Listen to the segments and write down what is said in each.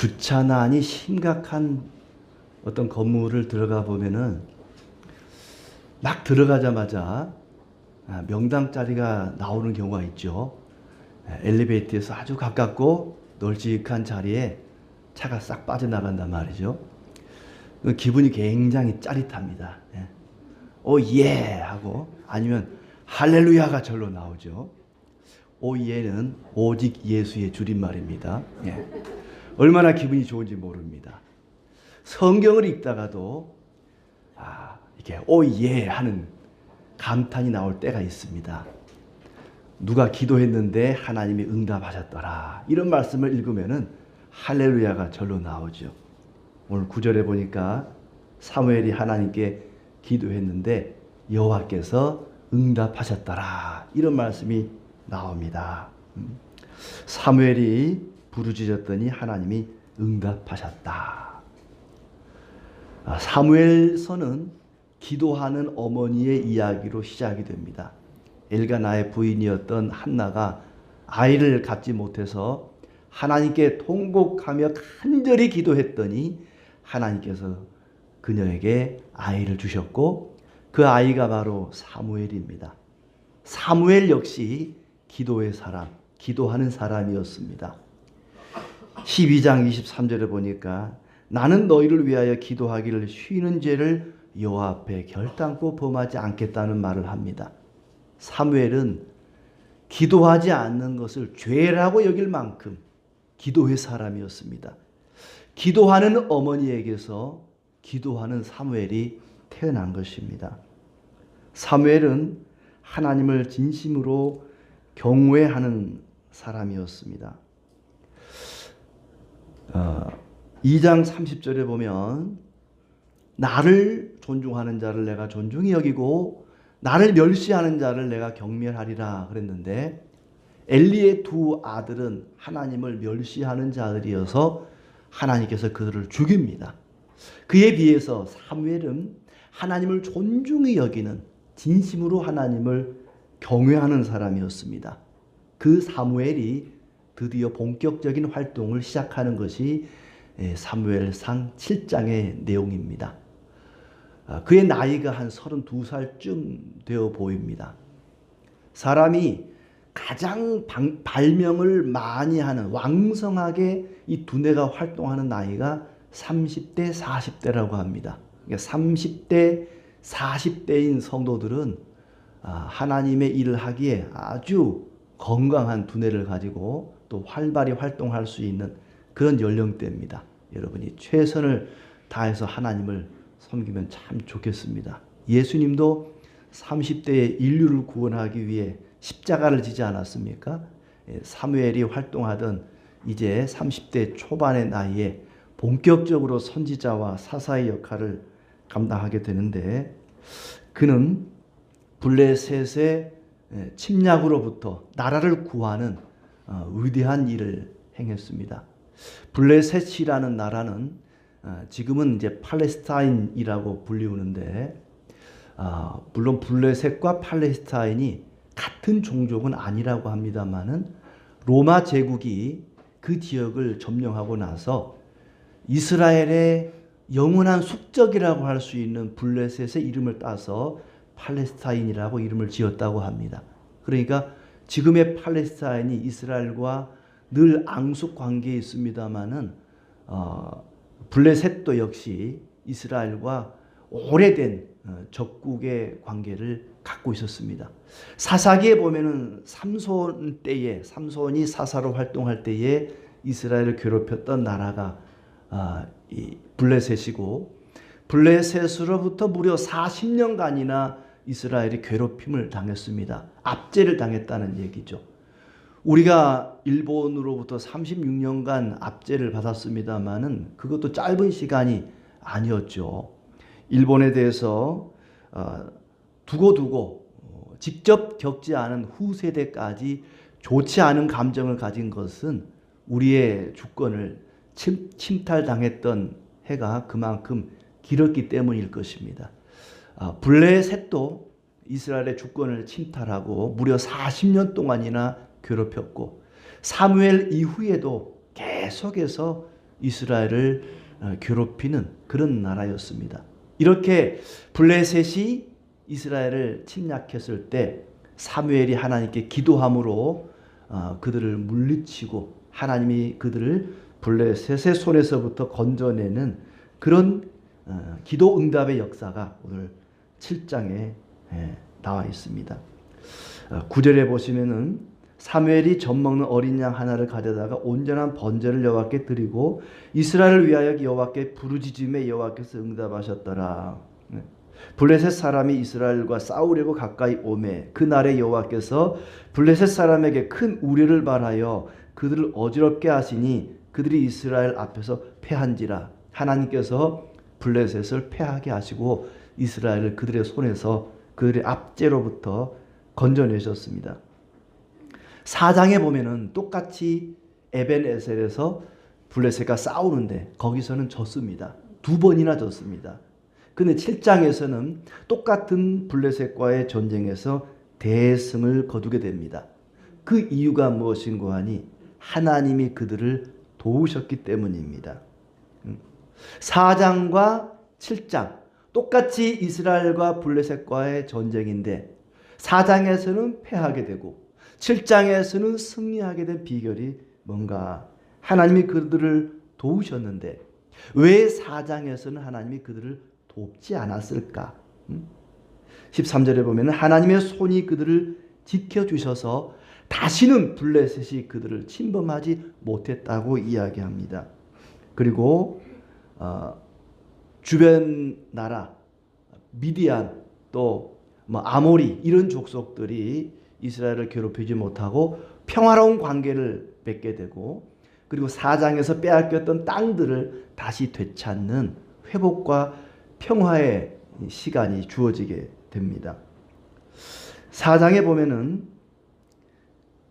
주차난이 심각한 어떤 건물을 들어가 보면은 막 들어가자마자 명당 자리가 나오는 경우가 있죠. 엘리베이터에서 아주 가깝고 널찍한 자리에 차가 싹 빠져나간단 말이죠. 기분이 굉장히 짜릿합니다. 오 예 하고, 아니면 할렐루야가 절로 나오죠. 오 예는 오직 예수의 줄임말입니다. 얼마나 기분이 좋은지 모릅니다. 성경을 읽다가도 이렇게 오 예 하는 감탄이 나올 때가 있습니다. 누가 기도했는데 하나님이 응답하셨더라, 이런 말씀을 읽으면은 할렐루야가 절로 나오죠. 오늘 9절에 보니까 사무엘이 하나님께 기도했는데 여호와께서 응답하셨더라, 이런 말씀이 나옵니다. 사무엘이 부르짖었더니 하나님이 응답하셨다. 사무엘서는 기도하는 어머니의 이야기로 시작이 됩니다. 엘가나의 부인이었던 한나가 아이를 갖지 못해서 하나님께 통곡하며 간절히 기도했더니 하나님께서 그녀에게 아이를 주셨고, 그 아이가 바로 사무엘입니다. 사무엘 역시 기도의 사람, 기도하는 사람이었습니다. 12장 23절에 보니까 나는 너희를 위하여 기도하기를 쉬는 죄를 여호와 앞에 결단코 범하지 않겠다는 말을 합니다. 사무엘은 기도하지 않는 것을 죄라고 여길 만큼 기도의 사람이었습니다. 기도하는 어머니에게서 기도하는 사무엘이 태어난 것입니다. 사무엘은 하나님을 진심으로 경외하는 사람이었습니다. 2장 30절에 보면 나를 존중하는 자를 내가 존중히 여기고 나를 멸시하는 자를 내가 경멸하리라 그랬는데, 엘리의 두 아들은 하나님을 멸시하는 자들이어서 하나님께서 그들을 죽입니다. 그에 비해서 사무엘은 하나님을 존중히 여기는, 진심으로 하나님을 경외하는 사람이었습니다. 그 사무엘이 드디어 본격적인 활동을 시작하는 것이 사무엘상 7장의 내용입니다. 그의 나이가 한 32살쯤 되어 보입니다. 사람이 가장 발명을 많이 하는, 왕성하게 이 두뇌가 활동하는 나이가 30대, 40대라고 합니다. 그러니까 30대, 40대인 성도들은 하나님의 일을 하기에 아주 건강한 두뇌를 가지고 또 활발히 활동할 수 있는 그런 연령대입니다. 여러분이 최선을 다해서 하나님을 섬기면 참 좋겠습니다. 예수님도 30대의 인류를 구원하기 위해 십자가를 지지 않았습니까? 사무엘이 활동하던 이제 30대 초반의 나이에 본격적으로 선지자와 사사의 역할을 감당하게 되는데, 그는 블레셋의 침략으로부터 나라를 구하는 위대한 일을 행했습니다. 블레셋이라는 나라는 지금은 이제 팔레스타인이라고 불리우는데, 물론 블레셋과 팔레스타인이 같은 종족은 아니라고 합니다만은 로마 제국이 그 지역을 점령하고 나서 이스라엘의 영원한 숙적이라고 할 수 있는 블레셋의 이름을 따서 팔레스타인이라고 이름을 지었다고 합니다. 그러니까 지금의 팔레스타인이 이스라엘과 늘 앙숙 관계에 있습니다만은 블레셋도 역시 이스라엘과 오래된 적국의 관계를 갖고 있었습니다. 사사기에 보면은 삼손이 사사로 활동할 때에 이스라엘을 괴롭혔던 나라가 이 블레셋이고, 블레셋으로부터 무려 40년간이나 이스라엘이 괴롭힘을 당했습니다. 압제를 당했다는 얘기죠. 우리가 일본으로부터 36년간 압제를 받았습니다마는 그것도 짧은 시간이 아니었죠. 일본에 대해서 두고두고 직접 겪지 않은 후세대까지 좋지 않은 감정을 가진 것은 우리의 주권을 침탈당했던 해가 그만큼 길었기 때문일 것입니다. 블레셋도 이스라엘의 주권을 침탈하고 무려 40년 동안이나 괴롭혔고, 사무엘 이후에도 계속해서 이스라엘을 괴롭히는 그런 나라였습니다. 이렇게 블레셋이 이스라엘을 침략했을 때 사무엘이 하나님께 기도함으로 그들을 물리치고 하나님이 그들을 블레셋의 손에서부터 건져내는 그런 기도 응답의 역사가 오늘 7장에 나와 있습니다. 9절에 보시면은 사무엘이 젖먹는 어린 양 하나를 가져다가 온전한 번제를 여호와께 드리고 이스라엘을 위하여 여호와께 부르짖음에 여호와께서 응답하셨더라. 블레셋 사람이 이스라엘과 싸우려고 가까이 오매 그날에 여호와께서 블레셋 사람에게 큰 우려를 발하여 그들을 어지럽게 하시니 그들이 이스라엘 앞에서 패한지라. 하나님께서 블레셋을 패하게 하시고 이스라엘을 그들의 손에서 그들의 압제로부터 건져내셨습니다. 4장에 보면은 똑같이 에벤에셀에서 블레셋과 싸우는데 거기서는 졌습니다. 2번이나 졌습니다. 근데 7장에서는 똑같은 블레셋과의 전쟁에서 대승을 거두게 됩니다. 그 이유가 무엇인고 하니 하나님이 그들을 도우셨기 때문입니다. 4장과 7장 똑같이 이스라엘과 블레셋과의 전쟁인데 4장에서는 패하게 되고 7장에서는 승리하게 된 비결이 뭔가? 하나님이 그들을 도우셨는데 왜 4장에서는 하나님이 그들을 돕지 않았을까? 13절에 보면 하나님의 손이 그들을 지켜주셔서 다시는 블레셋이 그들을 침범하지 못했다고 이야기합니다. 그리고 주변 나라 미디안 또 아모리 이런 족속들이 이스라엘을 괴롭히지 못하고 평화로운 관계를 맺게 되고 그리고 4장에서 빼앗겼던 땅들을 다시 되찾는 회복과 평화의 시간이 주어지게 됩니다. 4장에 보면은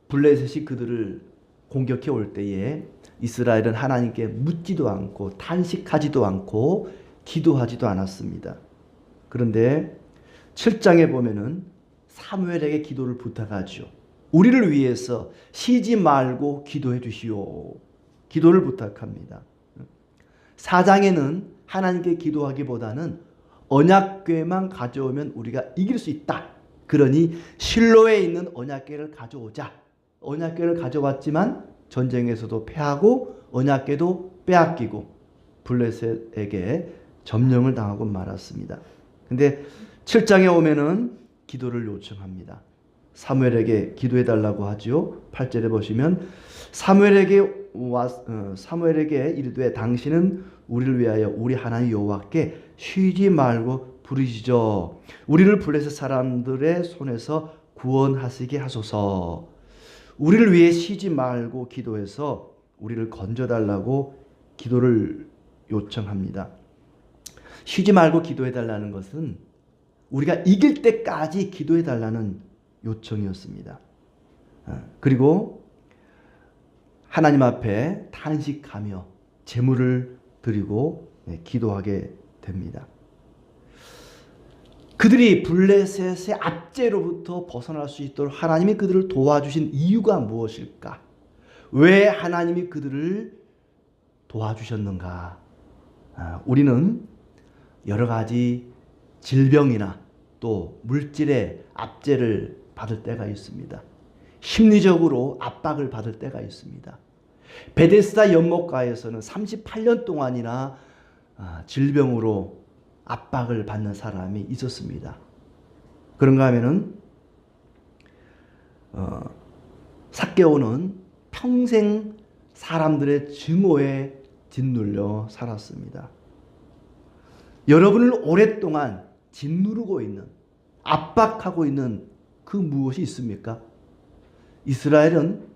블레셋이 그들을 공격해 올 때에 이스라엘은 하나님께 묻지도 않고 탄식하지도 않고 기도하지도 않았습니다. 그런데 7장에 보면은 사무엘에게 기도를 부탁하죠. 우리를 위해서 쉬지 말고 기도해 주시오. 기도를 부탁합니다. 4장에는 하나님께 기도하기보다는 언약궤만 가져오면 우리가 이길 수 있다. 그러니 실로에 있는 언약궤를 가져오자. 언약궤를 가져왔지만 전쟁에서도 패하고 언약궤도 빼앗기고 블레셋에게 점령을 당하고 말았습니다. 근데 7장에 오면은 기도를 요청합니다. 사무엘에게 기도해달라고 하죠. 8절에 보시면 사무엘에게 이르되 당신은 우리를 위하여 우리 하나님 여호와께 쉬지 말고 부르짖어 우리를 블레셋 사람들의 손에서 구원하시게 하소서. 우리를 위해 쉬지 말고 기도해서 우리를 건져달라고 기도를 요청합니다. 쉬지 말고 기도해달라는 것은 우리가 이길 때까지 기도해달라는 요청이었습니다. 그리고 하나님 앞에 탄식하며 제물을 드리고 기도하게 됩니다. 그들이 블레셋의 압제로부터 벗어날 수 있도록 하나님이 그들을 도와주신 이유가 무엇일까? 왜 하나님이 그들을 도와주셨는가? 우리는 여러 가지 질병이나 또 물질의 압제를 받을 때가 있습니다. 심리적으로 압박을 받을 때가 있습니다. 베데스다 연못가에서는 38년 동안이나 질병으로 압박을 받는 사람이 있었습니다. 그런가 하면은 삭개오는 평생 사람들의 증오에 짓눌려 살았습니다. 여러분을 오랫동안 짓누르고 있는 압박하고 있는 그 무엇이 있습니까? 이스라엘은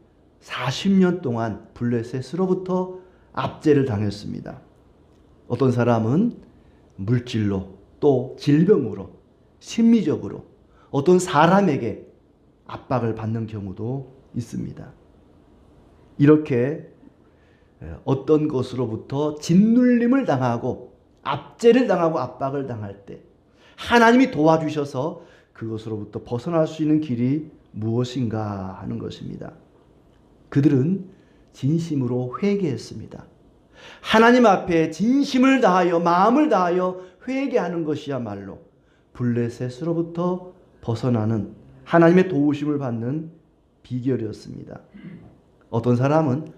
40년 동안 블레셋으로부터 압제를 당했습니다. 어떤 사람은 물질로 또 질병으로 심리적으로 어떤 사람에게 압박을 받는 경우도 있습니다. 이렇게 어떤 것으로부터 짓눌림을 당하고 압제를 당하고 압박을 당할 때 하나님이 도와주셔서 그것으로부터 벗어날 수 있는 길이 무엇인가 하는 것입니다. 그들은 진심으로 회개했습니다. 하나님 앞에 진심을 다하여 마음을 다하여 회개하는 것이야말로 블레셋으로부터 벗어나는 하나님의 도우심을 받는 비결이었습니다. 어떤 사람은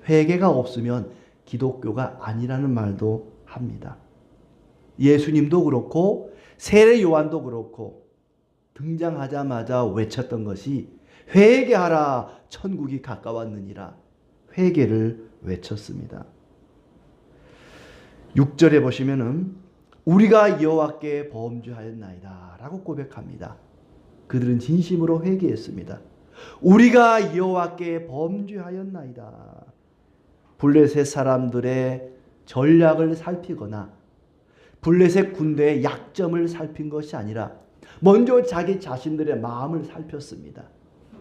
회개가 없으면 기독교가 아니라는 말도 합니다. 예수님도 그렇고 세례 요한도 그렇고 등장하자마자 외쳤던 것이 회개하라 천국이 가까웠느니라. 회개를 외쳤습니다. 6절에 보시면은 우리가 여호와께 범죄하였나이다 라고 고백합니다. 그들은 진심으로 회개했습니다. 우리가 여호와께 범죄하였나이다. 블레셋 사람들의 전략을 살피거나 블레셋 군대의 약점을 살핀 것이 아니라 먼저 자기 자신들의 마음을 살폈습니다.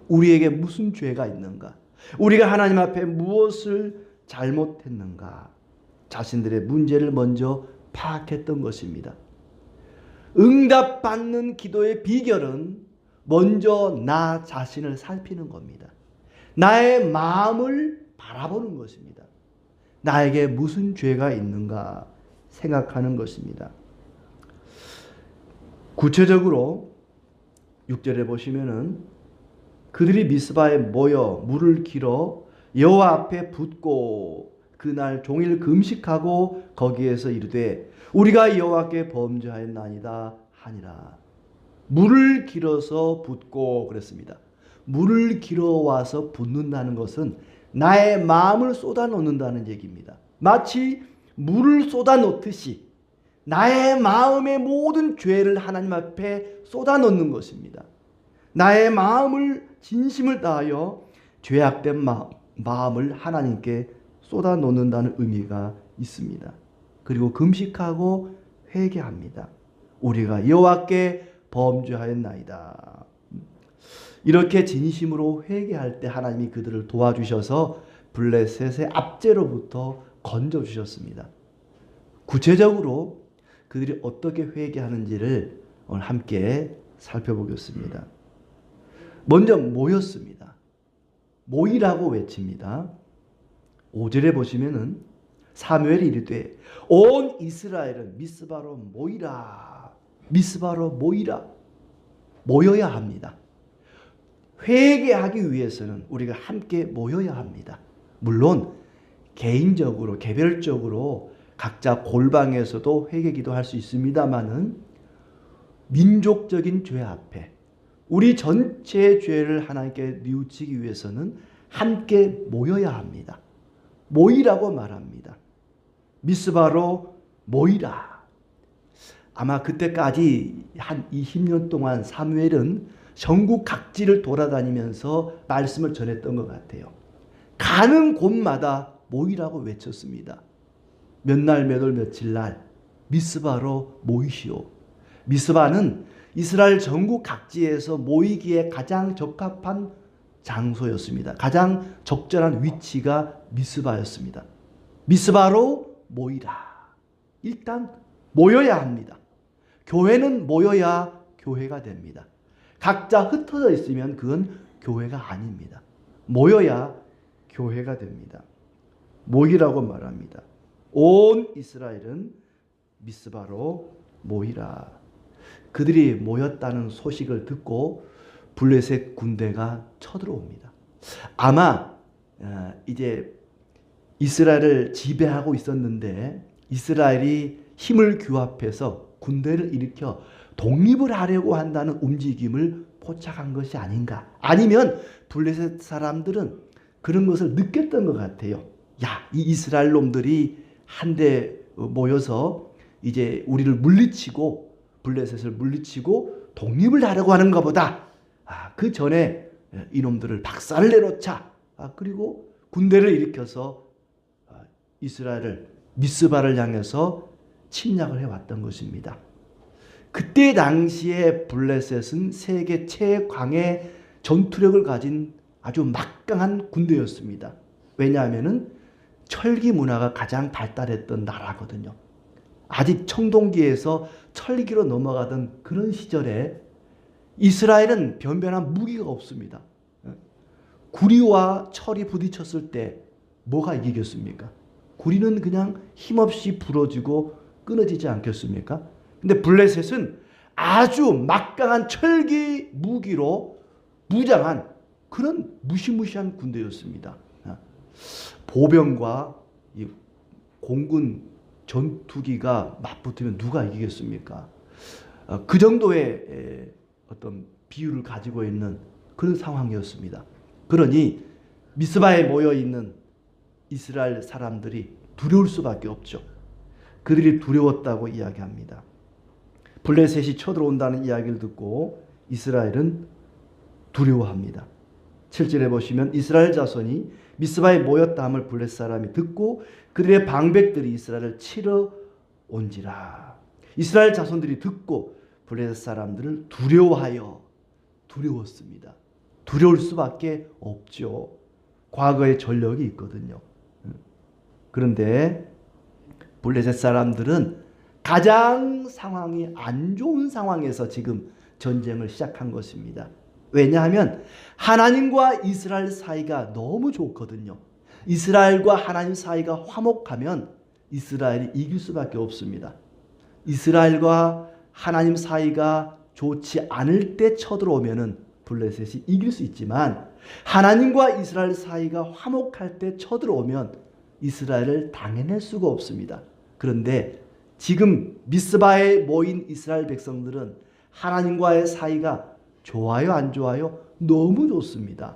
우리에게 무슨 죄가 있는가? 우리가 하나님 앞에 무엇을 잘못했는가? 자신들의 문제를 먼저 파악했던 것입니다. 응답받는 기도의 비결은 먼저 나 자신을 살피는 겁니다. 나의 마음을 바라보는 것입니다. 나에게 무슨 죄가 있는가 생각하는 것입니다. 구체적으로 6절에 보시면은 그들이 미스바에 모여 물을 길어 여호와 앞에 붓고 그날 종일 금식하고 거기에서 이르되 우리가 여호와께 범죄하였나이다 하니라. 물을 길어서 붓고 그랬습니다. 물을 길어와서 붓는다는 것은 나의 마음을 쏟아놓는다는 얘기입니다. 마치 물을 쏟아놓듯이 나의 마음의 모든 죄를 하나님 앞에 쏟아놓는 것입니다. 나의 마음을 진심을 다하여 죄악된 마음을 하나님께 쏟아놓는다는 의미가 있습니다. 그리고 금식하고 회개합니다. 우리가 여호와께 범죄하였나이다. 이렇게 진심으로 회개할 때 하나님이 그들을 도와주셔서 블레셋의 압제로부터 건져주셨습니다. 구체적으로 그들이 어떻게 회개하는지를 오늘 함께 살펴보겠습니다. 먼저 모였습니다. 모이라고 외칩니다. 5절에 보시면은 사무엘이 이르되 온 이스라엘은 미스바로 모이라. 미스바로 모이라. 모여야 합니다. 회개하기 위해서는 우리가 함께 모여야 합니다. 물론 개인적으로 개별적으로 각자 골방에서도 회개 기도할 수 있습니다만은 민족적인 죄 앞에 우리 전체의 죄를 하나님께 뉘우치기 위해서는 함께 모여야 합니다. 모이라고 말합니다. 미스바로 모이라. 아마 그때까지 한 20년 동안 사무엘은 전국 각지를 돌아다니면서 말씀을 전했던 것 같아요. 가는 곳마다 모이라고 외쳤습니다. 몇 날, 몇 월, 며칠 날 미스바로 모이시오. 미스바는 이스라엘 전국 각지에서 모이기에 가장 적합한 장소였습니다. 가장 적절한 위치가 미스바였습니다. 미스바로 모이라. 일단 모여야 합니다. 교회는 모여야 교회가 됩니다. 각자 흩어져 있으면 그건 교회가 아닙니다. 모여야 교회가 됩니다. 모이라고 말합니다. 온 이스라엘은 미스바로 모이라. 그들이 모였다는 소식을 듣고 블레셋 군대가 쳐들어옵니다. 아마 이제 이스라엘을 지배하고 있었는데 이스라엘이 힘을 규합해서 군대를 일으켜 독립을 하려고 한다는 움직임을 포착한 것이 아닌가. 아니면 블레셋 사람들은 그런 것을 느꼈던 것 같아요. 야, 이 이스라엘 놈들이 한데 모여서 이제 우리를 물리치고 블레셋을 물리치고 독립을 하려고 하는가 보다. 그 전에 이놈들을 박살을 내놓자. 그리고 군대를 일으켜서 이스라엘을 미스바를 향해서 침략을 해왔던 것입니다. 그때 당시에 블레셋은 세계 최강의 전투력을 가진 아주 막강한 군대였습니다. 왜냐하면 철기 문화가 가장 발달했던 나라거든요. 아직 청동기에서 철기로 넘어가던 그런 시절에 이스라엘은 변변한 무기가 없습니다. 구리와 철이 부딪혔을 때 뭐가 이기겠습니까? 구리는 그냥 힘없이 부러지고 끊어지지 않겠습니까? 근데 블레셋은 아주 막강한 철기 무기로 무장한 그런 무시무시한 군대였습니다. 보병과 이 공군 전투기가 맞붙으면 누가 이기겠습니까? 그 정도의 어떤 비율을 가지고 있는 그런 상황이었습니다. 그러니 미스바에 모여 있는 이스라엘 사람들이 두려울 수밖에 없죠. 그들이 두려웠다고 이야기합니다. 블레셋이 쳐들어온다는 이야기를 듣고 이스라엘은 두려워합니다. 7절에 보시면 이스라엘 자손이 미스바에 모였다 함을 블레셋 사람이 듣고 그들의 방백들이 이스라엘을 치러 온지라. 이스라엘 자손들이 듣고 블레셋 사람들을 두려웠습니다. 두려울 수밖에 없죠. 과거의 전력이 있거든요. 그런데 블레셋 사람들은 가장 상황이 안 좋은 상황에서 지금 전쟁을 시작한 것입니다. 왜냐하면 하나님과 이스라엘 사이가 너무 좋거든요. 이스라엘과 하나님 사이가 화목하면 이스라엘이 이길 수밖에 없습니다. 이스라엘과 하나님 사이가 좋지 않을 때 쳐들어오면은 블레셋이 이길 수 있지만 하나님과 이스라엘 사이가 화목할 때 쳐들어오면 이스라엘을 당해낼 수가 없습니다. 그런데 지금 미스바에 모인 이스라엘 백성들은 하나님과의 사이가 좋아요, 안 좋아요? 너무 좋습니다.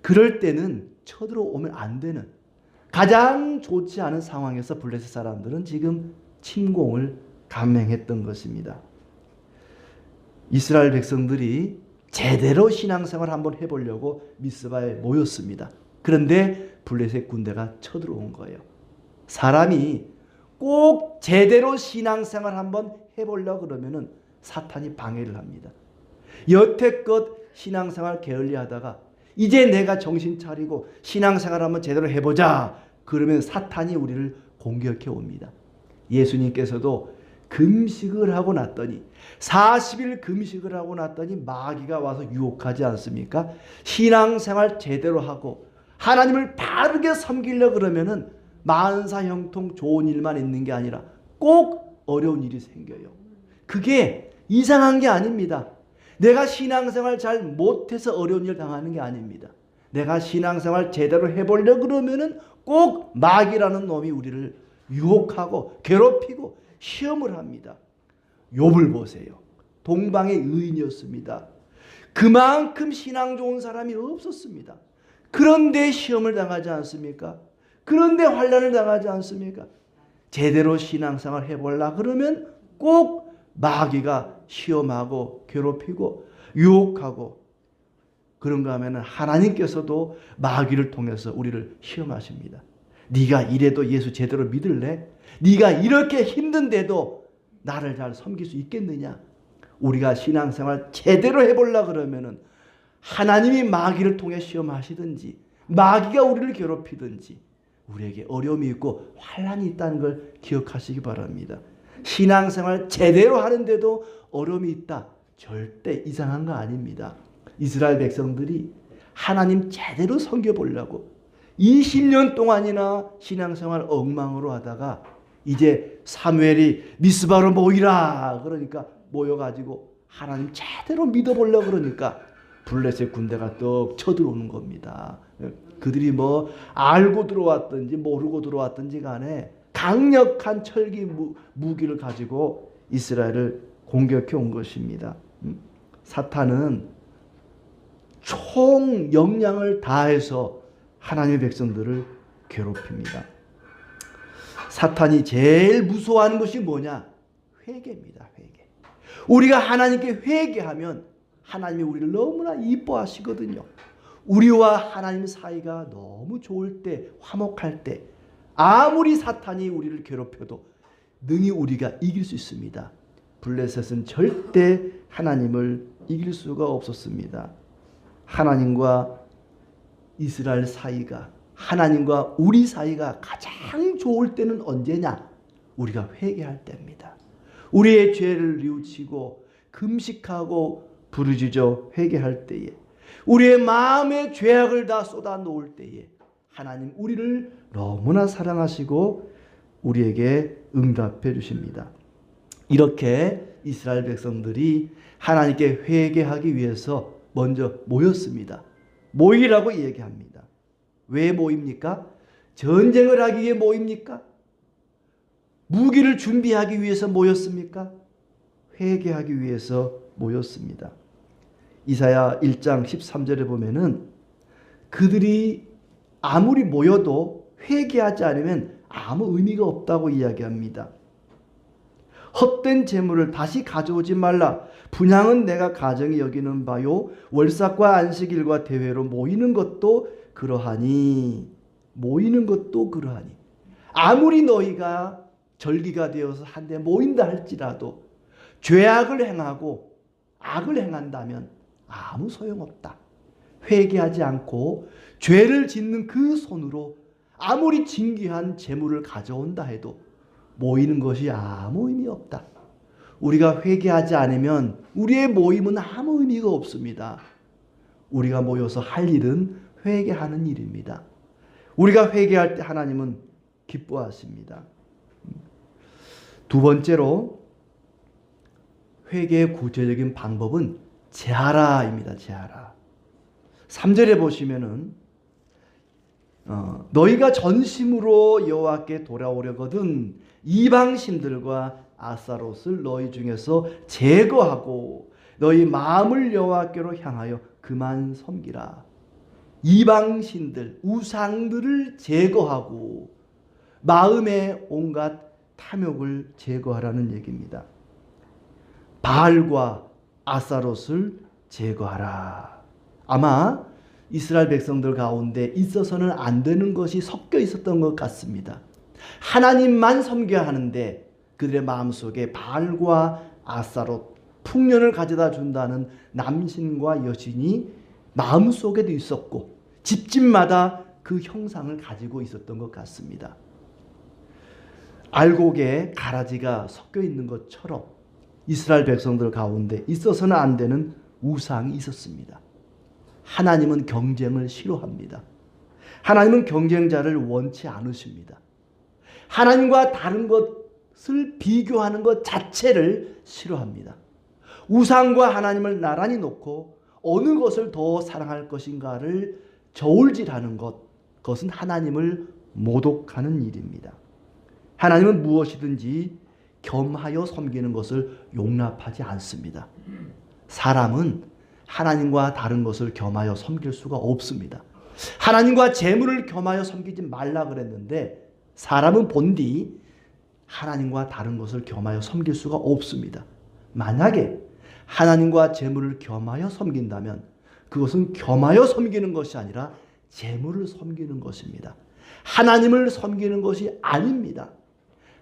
그럴 때는 쳐들어오면 안 되는 가장 좋지 않은 상황에서 블레셋 사람들은 지금 침공을 감행했던 것입니다. 이스라엘 백성들이 제대로 신앙생활을 한번 해보려고 미스바에 모였습니다. 그런데 블레셋 군대가 쳐들어온 거예요. 사람이 꼭 제대로 신앙생활 한번 해보려고 그러면은 사탄이 방해를 합니다. 여태껏 신앙생활 게을리하다가 이제 내가 정신 차리고 신앙생활 한번 제대로 해보자 그러면 사탄이 우리를 공격해 옵니다. 예수님께서도 금식을 하고 났더니 40일 금식을 하고 났더니 마귀가 와서 유혹하지 않습니까? 신앙생활 제대로 하고 하나님을 바르게 섬기려 그러면은 만사 형통 좋은 일만 있는 게 아니라 꼭 어려운 일이 생겨요. 그게 이상한 게 아닙니다. 내가 신앙생활 잘 못해서 어려운 일 당하는 게 아닙니다. 내가 신앙생활 제대로 해보려 그러면은 꼭 마귀라는 놈이 우리를 유혹하고 괴롭히고 시험을 합니다. 욥을 보세요. 동방의 의인이었습니다. 그만큼 신앙 좋은 사람이 없었습니다. 그런데 시험을 당하지 않습니까? 그런데 환난을 당하지 않습니까? 제대로 신앙생활 해보려 그러면 꼭 마귀가 시험하고 괴롭히고 유혹하고 그런가 하면 하나님께서도 마귀를 통해서 우리를 시험하십니다. 네가 이래도 예수 제대로 믿을래? 네가 이렇게 힘든데도 나를 잘 섬길 수 있겠느냐? 우리가 신앙생활 제대로 해보려 그러면은 하나님이 마귀를 통해 시험하시든지 마귀가 우리를 괴롭히든지 우리에게 어려움이 있고 환난이 있다는 걸 기억하시기 바랍니다. 신앙생활 제대로 하는데도 어려움이 있다. 절대 이상한 거 아닙니다. 이스라엘 백성들이 하나님 제대로 섬겨보려고 20년 동안이나 신앙생활 엉망으로 하다가 이제 사무엘이 미스바로 모이라 그러니까 모여가지고 하나님 제대로 믿어보려고 그러니까 블레셋 군대가 떡 쳐들어오는 겁니다. 그들이 뭐 알고 들어왔든지 모르고 들어왔든지 간에 강력한 철기 무기를 가지고 이스라엘을 공격해 온 것입니다. 사탄은 총 역량을 다해서 하나님의 백성들을 괴롭힙니다. 사탄이 제일 무서워하는 것이 뭐냐? 회개입니다. 회개. 우리가 하나님께 회개하면 하나님이 우리를 너무나 이뻐하시거든요. 우리와 하나님 사이가 너무 좋을 때, 화목할 때 아무리 사탄이 우리를 괴롭혀도 능히 우리가 이길 수 있습니다. 블레셋은 절대 하나님을 이길 수가 없었습니다. 하나님과 이스라엘 사이가, 하나님과 우리 사이가 가장 좋을 때는 언제냐? 우리가 회개할 때입니다. 우리의 죄를 뉘우치고 금식하고 부르짖어 회개할 때에, 우리의 마음의 죄악을 다 쏟아 놓을 때에 하나님 우리를 너무나 사랑하시고 우리에게 응답해 주십니다. 이렇게 이스라엘 백성들이 하나님께 회개하기 위해서 먼저 모였습니다. 모이라고 얘기합니다. 왜 모입니까? 전쟁을 하기 위해 모입니까? 무기를 준비하기 위해서 모였습니까? 회개하기 위해서 모였습니다. 이사야 1장 13절에 보면은 그들이 아무리 모여도 회개하지 않으면 아무 의미가 없다고 이야기합니다. 헛된 재물을 다시 가져오지 말라. 분향은 내가 가정이 여기는 바요. 월삭과 안식일과 대회로 모이는 것도 그러하니. 모이는 것도 그러하니. 아무리 너희가 절기가 되어서 한데 모인다 할지라도 죄악을 행하고 악을 행한다면 아무 소용없다. 회개하지 않고 죄를 짓는 그 손으로 아무리 진귀한 재물을 가져온다 해도 모이는 것이 아무 의미 없다. 우리가 회개하지 않으면 우리의 모임은 아무 의미가 없습니다. 우리가 모여서 할 일은 회개하는 일입니다. 우리가 회개할 때 하나님은 기뻐하십니다. 두 번째로 회개의 구체적인 방법은 제하라입니다. 제하라. 3절에 보시면은 너희가 전심으로 여호와께 돌아오려거든 이방신들과 아스타롯을 너희 중에서 제거하고 너희 마음을 여호와께로 향하여 그만 섬기라. 이방신들, 우상들을 제거하고 마음의 온갖 탐욕을 제거하라는 얘기입니다. 바알과 아스타롯을 제거하라. 아마 이스라엘 백성들 가운데 있어서는 안 되는 것이 섞여 있었던 것 같습니다. 하나님만 섬겨야 하는데 그들의 마음속에 바알과 아스타롯, 풍년을 가져다 준다는 남신과 여신이 마음속에도 있었고 집집마다 그 형상을 가지고 있었던 것 같습니다. 알곡에 가라지가 섞여 있는 것처럼 이스라엘 백성들 가운데 있어서는 안 되는 우상이 있었습니다. 하나님은 경쟁을 싫어합니다. 하나님은 경쟁자를 원치 않으십니다. 하나님과 다른 것을 비교하는 것 자체를 싫어합니다. 우상과 하나님을 나란히 놓고 어느 것을 더 사랑할 것인가를 저울질하는 그것은 하나님을 모독하는 일입니다. 하나님은 무엇이든지 겸하여 섬기는 것을 용납하지 않습니다. 사람은 하나님과 다른 것을 겸하여 섬길 수가 없습니다. 하나님과 재물을 겸하여 섬기지 말라 그랬는데 사람은 본디 하나님과 다른 것을 겸하여 섬길 수가 없습니다. 만약에 하나님과 재물을 겸하여 섬긴다면 그것은 겸하여 섬기는 것이 아니라 재물을 섬기는 것입니다. 하나님을 섬기는 것이 아닙니다.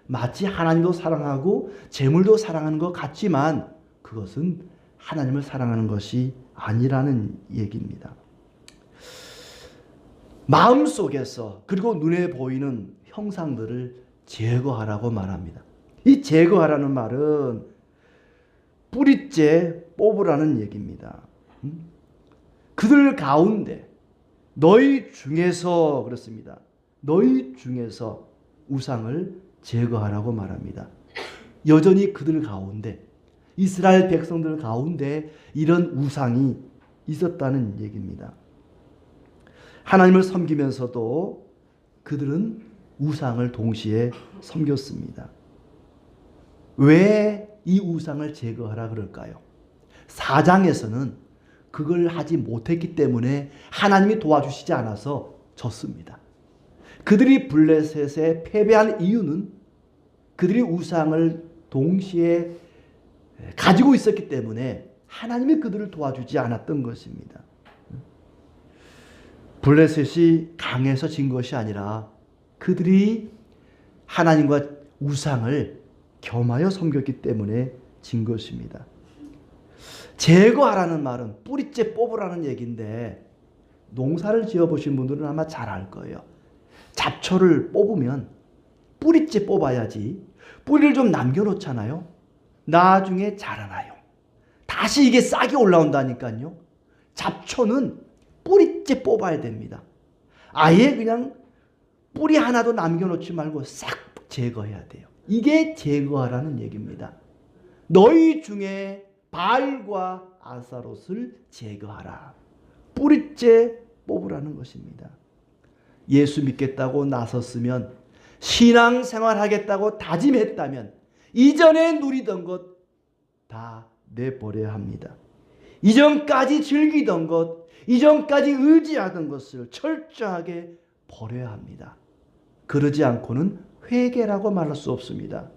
마치 하나님도 사랑하고 재물도 사랑하는 것 같지만 그것은 하나님을 사랑하는 것이 아니라는 얘기입니다. 마음속에서 그리고 눈에 보이는 형상들을 제거하라고 말합니다. 이 제거하라는 말은 뿌리째 뽑으라는 얘기입니다. 그들 가운데 너희 중에서 그렇습니다. 너희 중에서 우상을 제거하라고 말합니다. 여전히 그들 가운데 이스라엘 백성들 가운데 이런 우상이 있었다는 얘기입니다. 하나님을 섬기면서도 그들은 우상을 동시에 섬겼습니다. 왜 이 우상을 제거하라 그럴까요? 4장에서는 그걸 하지 못했기 때문에 하나님이 도와주시지 않아서 졌습니다. 그들이 블레셋에 패배한 이유는 그들이 우상을 동시에 가지고 있었기 때문에 하나님이 그들을 도와주지 않았던 것입니다. 블레셋이 강해서 진 것이 아니라 그들이 하나님과 우상을 겸하여 섬겼기 때문에 진 것입니다. 제거하라는 말은 뿌리째 뽑으라는 얘기인데 농사를 지어보신 분들은 아마 잘 알 거예요. 잡초를 뽑으면 뿌리째 뽑아야지 뿌리를 좀 남겨놓잖아요. 나중에 자라나요. 다시 이게 싹이 올라온다니까요. 잡초는 뿌리째 뽑아야 됩니다. 아예 그냥 뿌리 하나도 남겨놓지 말고 싹 제거해야 돼요. 이게 제거하라는 얘기입니다. 너희 중에 바알과 아스타롯을 제거하라. 뿌리째 뽑으라는 것입니다. 예수 믿겠다고 나섰으면, 신앙생활 하겠다고 다짐했다면 이전에 누리던 것 다 내버려야 합니다. 이전까지 즐기던 것, 이전까지 의지하던 것을 철저하게 버려야 합니다. 그러지 않고는 회개라고 말할 수 없습니다.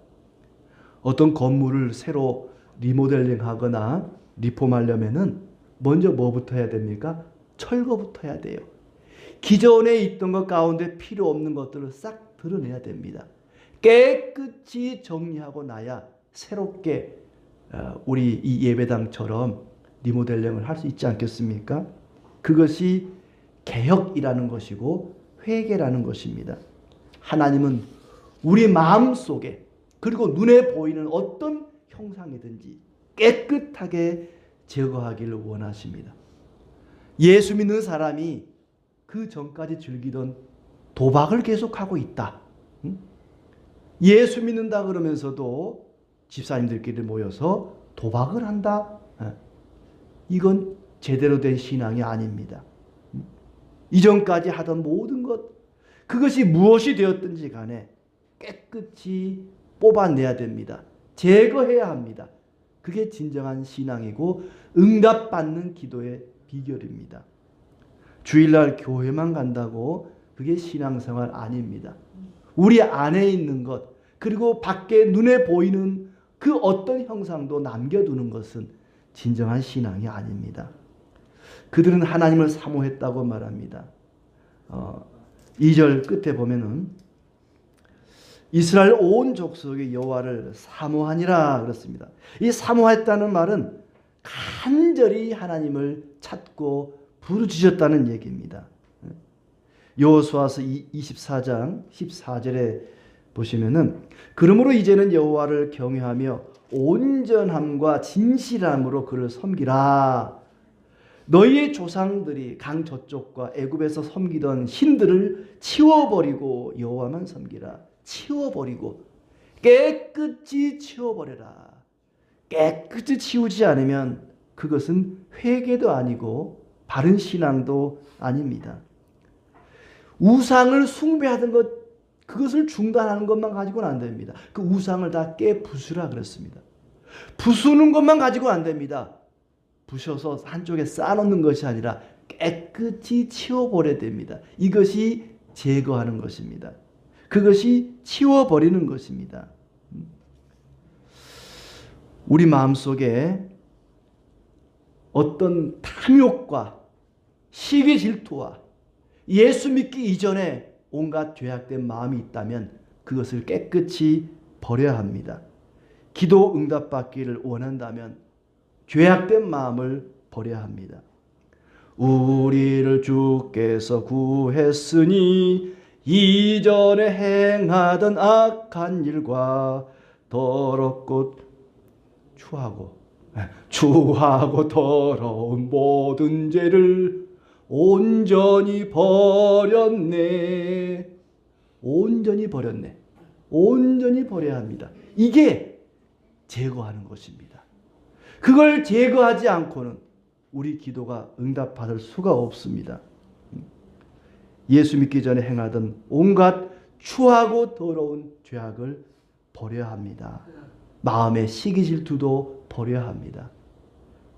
어떤 건물을 새로 리모델링 하거나 리폼하려면은 먼저 뭐부터 해야 됩니까? 철거부터 해야 돼요. 기존에 있던 것 가운데 필요 없는 것들을 싹 드러내야 됩니다. 깨끗이 정리하고 나야 새롭게 우리 이 예배당처럼 리모델링을 할 수 있지 않겠습니까? 그것이 개혁이라는 것이고 회개라는 것입니다. 하나님은 우리 마음속에, 그리고 눈에 보이는 어떤 형상이든지 깨끗하게 제거하기를 원하십니다. 예수 믿는 사람이 그 전까지 즐기던 도박을 계속하고 있다. 예수 믿는다 그러면서도 집사님들끼리 모여서 도박을 한다. 이건 제대로 된 신앙이 아닙니다. 이전까지 하던 모든 것, 그것이 무엇이 되었든지 간에 깨끗이 뽑아내야 됩니다. 제거해야 합니다. 그게 진정한 신앙이고 응답받는 기도의 비결입니다. 주일날 교회만 간다고 그게 신앙생활 아닙니다. 우리 안에 있는 것, 그리고 밖에 눈에 보이는 그 어떤 형상도 남겨두는 것은 진정한 신앙이 아닙니다. 그들은 하나님을 사모했다고 말합니다. 2절 끝에 보면은 이스라엘 온 족속의 여호와를 사모하니라 그렇습니다. 이 사모했다는 말은 간절히 하나님을 찾고 부르짖었다는 얘기입니다. 여호수아서 24장 14절에 보시면은 그러므로 이제는 여호와를 경외하며 온전함과 진실함으로 그를 섬기라. 너희의 조상들이 강 저쪽과 애굽에서 섬기던 신들을 치워버리고 여호와만 섬기라. 치워버리고 깨끗이 치워버려라. 깨끗이 치우지 않으면 그것은 회개도 아니고 바른 신앙도 아닙니다. 우상을 숭배하던 것, 그것을 중단하는 것만 가지고는 안 됩니다. 그 우상을 다 깨부수라 그랬습니다. 부수는 것만 가지고는 안 됩니다. 부셔서 한쪽에 쌓아놓는 것이 아니라 깨끗이 치워버려야 됩니다. 이것이 제거하는 것입니다. 그것이 치워버리는 것입니다. 우리 마음속에 어떤 탐욕과 시기 질투와 예수 믿기 이전에 온갖 죄악된 마음이 있다면 그것을 깨끗이 버려야 합니다. 기도 응답받기를 원한다면 죄악된 마음을 버려야 합니다. 우리를 주께서 구했으니 이전에 행하던 악한 일과 더럽고 추하고 더러운 모든 죄를 온전히 버렸네. 온전히 버렸네. 온전히 버려야 합니다. 이게 제거하는 것입니다. 그걸 제거하지 않고는 우리 기도가 응답받을 수가 없습니다. 예수 믿기 전에 행하던 온갖 추하고 더러운 죄악을 버려야 합니다. 마음의 시기 질투도 버려야 합니다.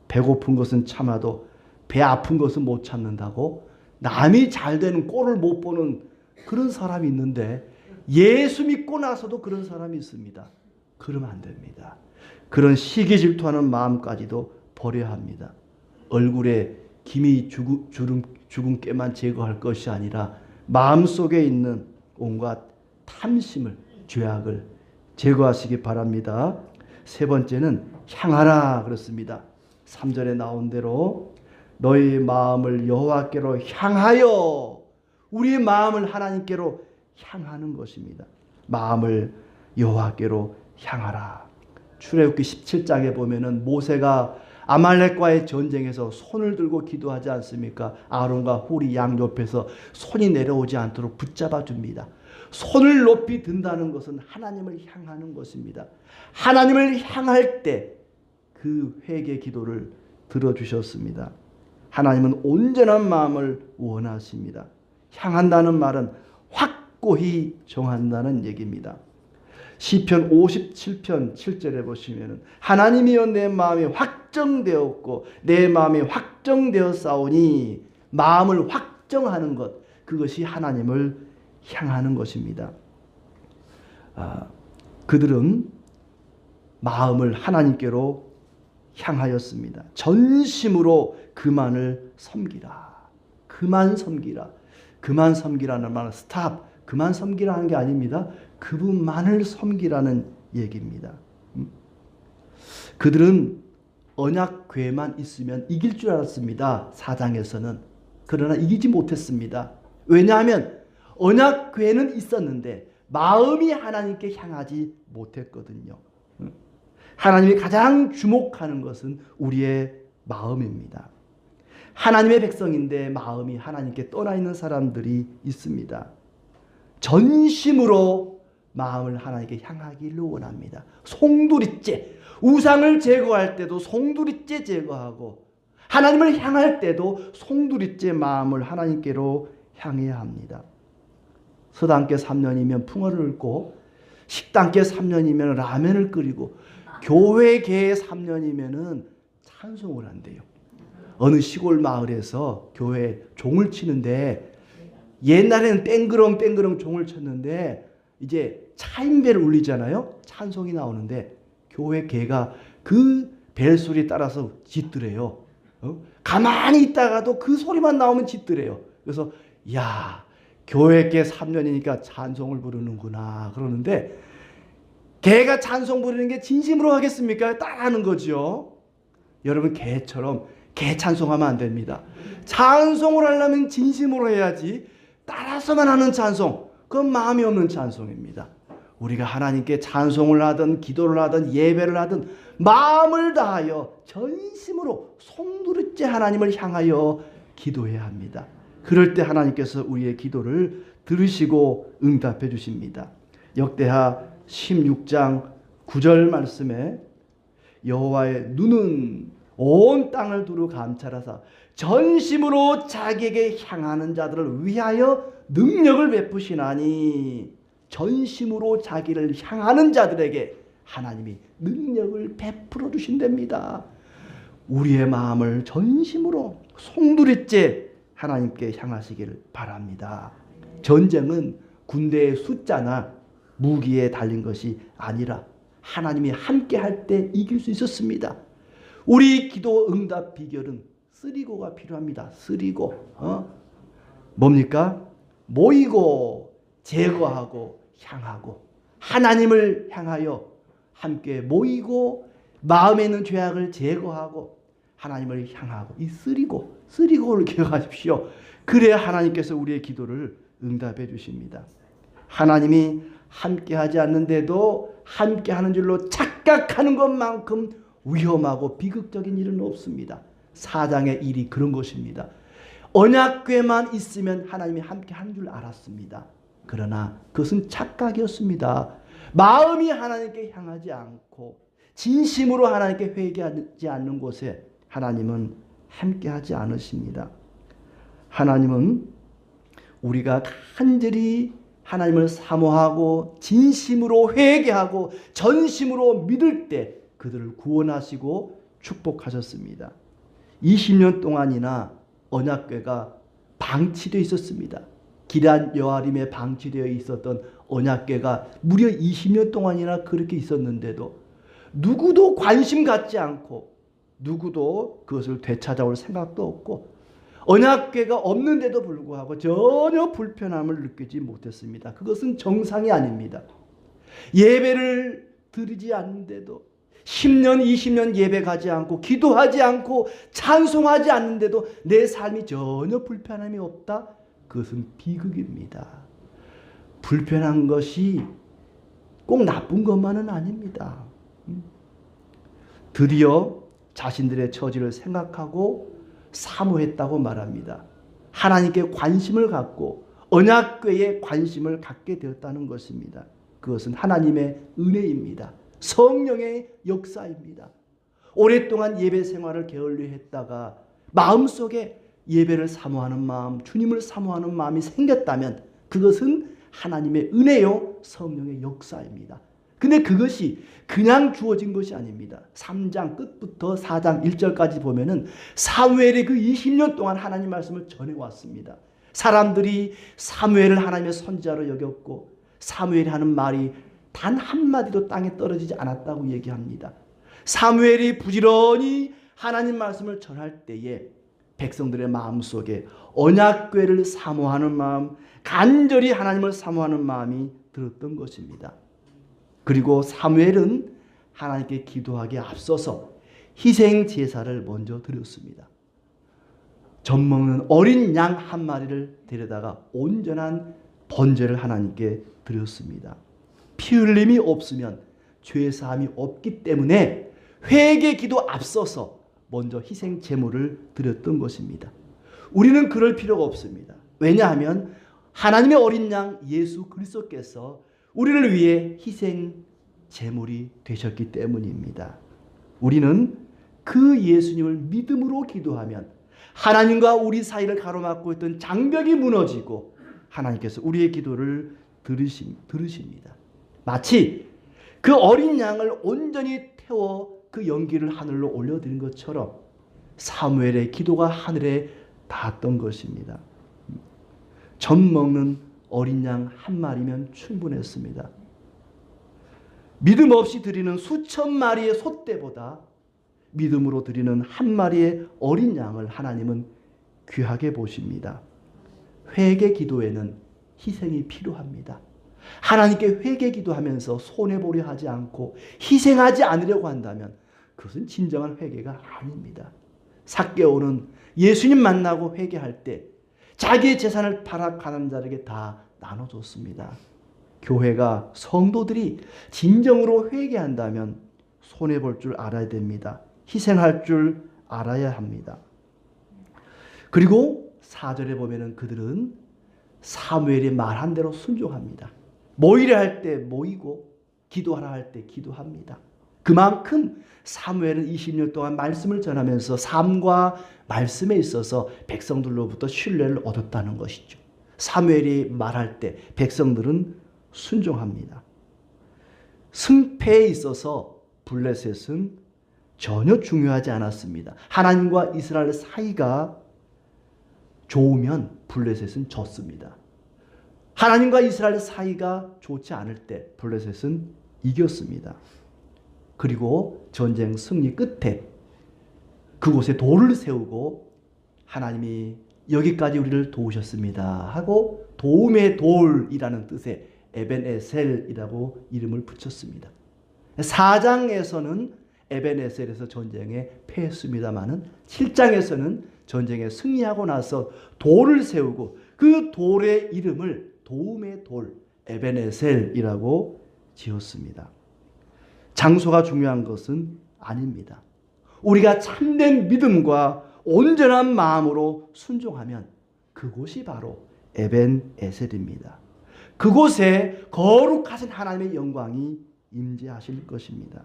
배고픈 것은 참아도 배 아픈 것은 못 참는다고 남이 잘 되는 꼴을 못 보는 그런 사람이 있는데 예수 믿고 나서도 그런 사람이 있습니다. 그러면 안 됩니다. 그런 시기 질투하는 마음까지도 버려야 합니다. 얼굴에 기미 주근깨만 제거할 것이 아니라 마음속에 있는 온갖 탐심을, 죄악을 제거하시기 바랍니다. 세 번째는 향하라 그렇습니다. 3절에 나온 대로 너희 마음을 여호와께로 향하여, 우리의 마음을 하나님께로 향하는 것입니다. 마음을 여호와께로 향하라. 출애굽기 17장에 보면은 모세가 아말렉과의 전쟁에서 손을 들고 기도하지 않습니까? 아론과 홀이 양옆에서 손이 내려오지 않도록 붙잡아 줍니다. 손을 높이 든다는 것은 하나님을 향하는 것입니다. 하나님을 향할 때 그 회개 기도를 들어주셨습니다. 하나님은 온전한 마음을 원하십니다. 향한다는 말은 확고히 정한다는 얘기입니다. 시편 57편 7절에 보시면 하나님이여 내 마음이 확정되었고 내 마음이 확정되었사오니 마음을 확정하는 것, 그것이 하나님을 향하는 것입니다. 그들은 마음을 하나님께로 향하였습니다. 전심으로 그만을 섬기라. 그만 섬기라. 그만 섬기라는 말은 스탑, 그만 섬기라는 게 아닙니다. 그분만을 섬기라는 얘기입니다. 그들은 언약궤만 있으면 이길 줄 알았습니다. 4장에서는. 그러나 이기지 못했습니다. 왜냐하면 언약궤는 있었는데 마음이 하나님께 향하지 못했거든요. 하나님이 가장 주목하는 것은 우리의 마음입니다. 하나님의 백성인데 마음이 하나님께 떠나 있는 사람들이 있습니다. 전심으로 마음을 하나님께 향하기를 원합니다. 송두리째, 우상을 제거할 때도 송두리째 제거하고 하나님을 향할 때도 송두리째 마음을 하나님께로 향해야 합니다. 서당계 3년이면 풍어를 읊고 식당계 3년이면 라면을 끓이고 교회계 3년이면 찬송을 한대요. 어느 시골 마을에서 교회 종을 치는데 옛날에는 땡그렁 종을 쳤는데 이제 차인벨을 울리잖아요. 찬송이 나오는데 교회 개가 그 벨소리 따라서 짖더래요. 가만히 있다가도 그 소리만 나오면 짖더래요. 그래서 야, 교회 개 3년이니까 찬송을 부르는구나 그러는데 개가 찬송 부르는 게 진심으로 하겠습니까? 따라하는 거죠. 여러분 개처럼 개 찬송하면 안 됩니다. 찬송을 하려면 진심으로 해야지 따라서만 하는 찬송, 그건 마음이 없는 찬송입니다. 우리가 하나님께 찬송을 하든 기도를 하든 예배를 하든 마음을 다하여 전심으로 송두리째 하나님을 향하여 기도해야 합니다. 그럴 때 하나님께서 우리의 기도를 들으시고 응답해 주십니다. 역대하 16장 9절 말씀에 여호와의 눈은 온 땅을 두루 감찰하사 전심으로 자기에게 향하는 자들을 위하여 능력을 베푸시나니, 전심으로 자기를 향하는 자들에게 하나님이 능력을 베풀어 주신답니다. 우리의 마음을 전심으로 송두리째 하나님께 향하시기를 바랍니다. 전쟁은 군대의 숫자나 무기에 달린 것이 아니라 하나님이 함께 할 때 이길 수 있었습니다. 우리 기도 응답 비결은 쓰리고가 필요합니다. 쓰리고. 뭡니까? 모이고 제거하고 향하고, 하나님을 향하여 함께 모이고 마음에 있는 죄악을 제거하고 하나님을 향하고, 이 쓰리고를 기억하십시오. 그래야 하나님께서 우리의 기도를 응답해 주십니다. 하나님이 함께하지 않는데도 함께하는 줄로 착각하는 것만큼 위험하고 비극적인 일은 없습니다. 사장의 일이 그런 것입니다. 언약궤만 있으면 하나님이 함께하는 줄 알았습니다. 그러나 그것은 착각이었습니다. 마음이 하나님께 향하지 않고 진심으로 하나님께 회개하지 않는 곳에 하나님은 함께하지 않으십니다. 하나님은 우리가 간절히 하나님을 사모하고 진심으로 회개하고 전심으로 믿을 때 그들을 구원하시고 축복하셨습니다. 20년 동안이나 언약궤가 방치되어 있었습니다. 기럇 여아림에 방치되어 있었던 언약궤가 무려 20년 동안이나 그렇게 있었는데도 누구도 관심 갖지 않고 누구도 그것을 되찾아올 생각도 없고 언약궤가 없는데도 불구하고 전혀 불편함을 느끼지 못했습니다. 그것은 정상이 아닙니다. 예배를 드리지 않는데도 10년 20년 예배 가지 않고 기도하지 않고 찬송하지 않는데도 내 삶이 전혀 불편함이 없다? 그것은 비극입니다. 불편한 것이 꼭 나쁜 것만은 아닙니다. 드디어 자신들의 처지를 생각하고 사모했다고 말합니다. 하나님께 관심을 갖고 언약궤에 관심을 갖게 되었다는 것입니다. 그것은 하나님의 은혜입니다. 성령의 역사입니다. 오랫동안 예배 생활을 게을리했다가 마음속에 예배를 사모하는 마음, 주님을 사모하는 마음이 생겼다면 그것은 하나님의 은혜요 성령의 역사입니다. 근데 그것이 그냥 주어진 것이 아닙니다. 3장 끝부터 4장 1절까지 보면은 사무엘이 그 20년 동안 하나님 말씀을 전해왔습니다. 사람들이 사무엘을 하나님의 선지자로 여겼고 사무엘이 하는 말이 단 한마디도 땅에 떨어지지 않았다고 얘기합니다. 사무엘이 부지런히 하나님 말씀을 전할 때에 백성들의 마음속에 언약궤를 사모하는 마음, 간절히 하나님을 사모하는 마음이 들었던 것입니다. 그리고 사무엘은 하나님께 기도하기에 앞서서 희생 제사를 먼저 드렸습니다. 젖먹는 어린 양 한 마리를 데려다가 온전한 번제를 하나님께 드렸습니다. 피 흘림이 없으면 죄 사함이 없기 때문에 회개 기도 앞서서 먼저 희생 제물을 드렸던 것입니다. 우리는 그럴 필요가 없습니다. 왜냐하면 하나님의 어린 양 예수 그리스도께서 우리를 위해 희생 제물이 되셨기 때문입니다. 우리는 그 예수님을 믿음으로 기도하면 하나님과 우리 사이를 가로막고 있던 장벽이 무너지고 하나님께서 우리의 기도를 들으십니다. 마치 그 어린 양을 온전히 태워 그 연기를 하늘로 올려드린 것처럼 사무엘의 기도가 하늘에 닿았던 것입니다. 젖 먹는 어린 양 한 마리면 충분했습니다. 믿음 없이 드리는 수천 마리의 소떼보다 믿음으로 드리는 한 마리의 어린 양을 하나님은 귀하게 보십니다. 회개 기도에는 희생이 필요합니다. 하나님께 회개 기도하면서 손해보려 하지 않고 희생하지 않으려고 한다면 그것은 진정한 회개가 아닙니다. 삭개오는 예수님 만나고 회개할 때 자기의 재산을 팔아 가난한 자에게 다 나눠줬습니다. 교회가 성도들이 진정으로 회개한다면 손해볼 줄 알아야 됩니다. 희생할 줄 알아야 합니다. 그리고 4절에 보면은 그들은 사무엘이 말한 대로 순종합니다. 모이려 할 때 모이고 기도하라 할 때 기도합니다. 그만큼 사무엘은 20년 동안 말씀을 전하면서 삶과 말씀에 있어서 백성들로부터 신뢰를 얻었다는 것이죠. 사무엘이 말할 때 백성들은 순종합니다. 승패에 있어서 블레셋은 전혀 중요하지 않았습니다. 하나님과 이스라엘 사이가 좋으면 블레셋은 졌습니다. 하나님과 이스라엘 사이가 좋지 않을 때 블레셋은 이겼습니다. 그리고 전쟁 승리 끝에 그곳에 돌을 세우고 하나님이 여기까지 우리를 도우셨습니다 하고 도움의 돌이라는 뜻의 에벤에셀이라고 이름을 붙였습니다. 4장에서는 에벤에셀에서 전쟁에 패했습니다마는 7장에서는 전쟁에 승리하고 나서 돌을 세우고 그 돌의 이름을 도움의 돌 에벤에셀이라고 지었습니다. 장소가 중요한 것은 아닙니다. 우리가 참된 믿음과 온전한 마음으로 순종하면 그곳이 바로 에벤에셀입니다. 그곳에 거룩하신 하나님의 영광이 임재하실 것입니다.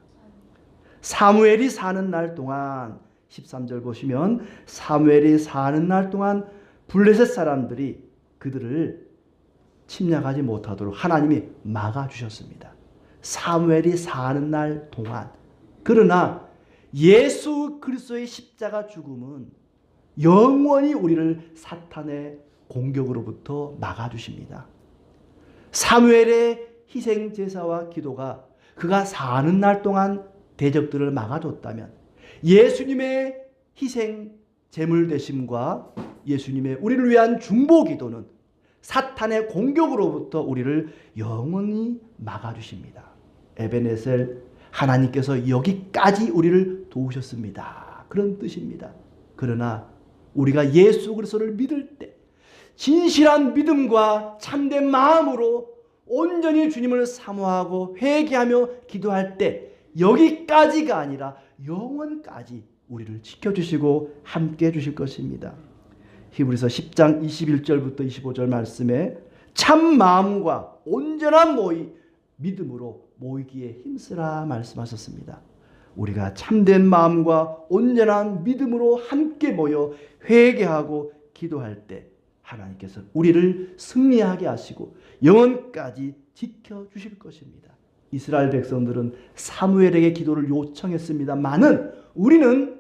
사무엘이 사는 날 동안 13절 보시면 사무엘이 사는 날 동안 블레셋 사람들이 그들을 침략하지 못하도록 하나님이 막아주셨습니다. 사무엘이 사는 날 동안. 그러나 예수 그리스도의 십자가 죽음은 영원히 우리를 사탄의 공격으로부터 막아주십니다. 사무엘의 희생 제사와 기도가 그가 사는 날 동안 대적들을 막아줬다면 예수님의 희생 제물 되심과 예수님의 우리를 위한 중보 기도는 사탄의 공격으로부터 우리를 영원히 막아주십니다. 에베네셀, 하나님께서 여기까지 우리를 도우셨습니다. 그런 뜻입니다. 그러나 우리가 예수 그리스도를 믿을 때 진실한 믿음과 참된 마음으로 온전히 주님을 사모하고 회개하며 기도할 때 여기까지가 아니라 영원까지 우리를 지켜주시고 함께 해주실 것입니다. 히브리서 10장 21절부터 25절 말씀에 참 마음과 온전한 믿음으로 모이기에 힘쓰라 말씀하셨습니다. 우리가 참된 마음과 온전한 믿음으로 함께 모여 회개하고 기도할 때 하나님께서 우리를 승리하게 하시고 영원까지 지켜주실 것입니다. 이스라엘 백성들은 사무엘에게 기도를 요청했습니다마는 우리는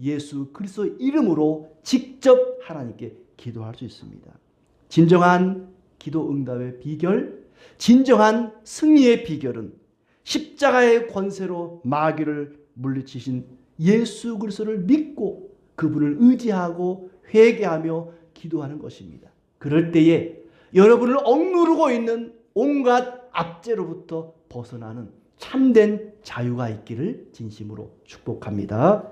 예수 그리스도 이름으로 직접 하나님께 기도할 수 있습니다. 진정한 기도 응답의 비결, 진정한 승리의 비결은 십자가의 권세로 마귀를 물리치신 예수 그리스도를 믿고 그분을 의지하고 회개하며 기도하는 것입니다. 그럴 때에 여러분을 억누르고 있는 온갖 압제로부터 벗어나는 참된 자유가 있기를 진심으로 축복합니다.